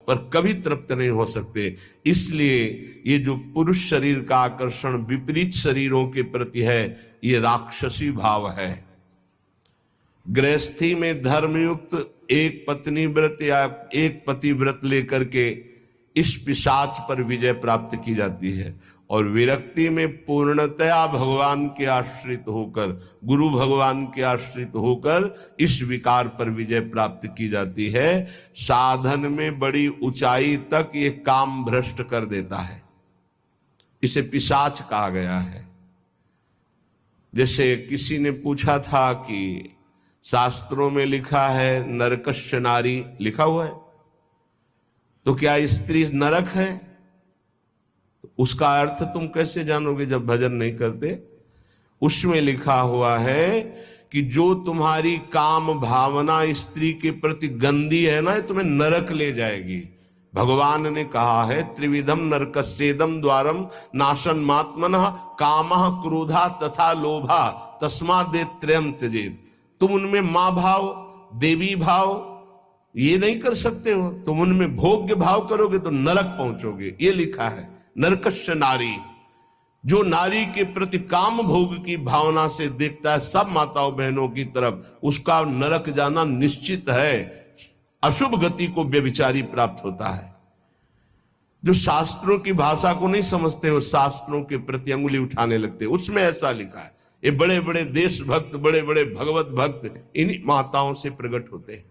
पर कभी तृप्त नहीं हो सकते। इसलिए ये जो पुरुष शरीर का आकर्षण विपरीत शरीरों के प्रति है, ये राक्षसी भाव है। गृहस्थी में धर्मयुक्त एक पत्नी व्रत या एक पति व्रत लेकर के इस पिशाच पर विजय प्राप्त की जाती है, और विरक्ति में पूर्णतया भगवान के आश्रित होकर, गुरु भगवान के आश्रित होकर इस विकार पर विजय प्राप्त की जाती है। साधन में बड़ी ऊंचाई तक ये काम भ्रष्ट कर देता है, इसे पिशाच कहा गया है। जैसे किसी ने पूछा था कि शास्त्रों में लिखा है नरकस्य नारी, लिखा हुआ है, तो क्या स्त्री नरक है? उसका अर्थ तुम कैसे जानोगे जब भजन नहीं करते? उसमें लिखा हुआ है कि जो तुम्हारी काम भावना स्त्री के प्रति गंदी है ना, तुम्हें नरक ले जाएगी। भगवान ने कहा है त्रिविधम नरकस्येदम द्वारम नाशन मात्मनः कामः क्रोधा तथा लोभा तस्मादेव त्रयम त्यजेत। तुम उनमें मां भाव, देवी भाव ये नहीं कर सकते हो, तुम उनमें भोग्य भाव करोगे तो नरक पहुंचोगे। ये लिखा है नरकस्य नारी। जो नारी के प्रति काम भोग की भावना से देखता है सब माताओं बहनों की तरफ, उसका नरक जाना निश्चित है, अशुभ गति को व्यभिचारी प्राप्त होता है। जो शास्त्रों की भाषा को नहीं समझते हो, शास्त्रों के प्रति अंगुली उठाने लगते, उसमें ऐसा लिखा है। ये बड़े बड़े देशभक्त, बड़े बड़े भगवत भक्त इन्हीं माताओं से प्रकट होते हैं।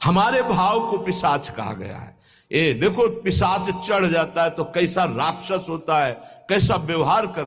हमारे भाव को पिशाच कहा गया है। ये देखो, पिशाच चढ़ जाता है तो कैसा राक्षस होता है, कैसा व्यवहार कर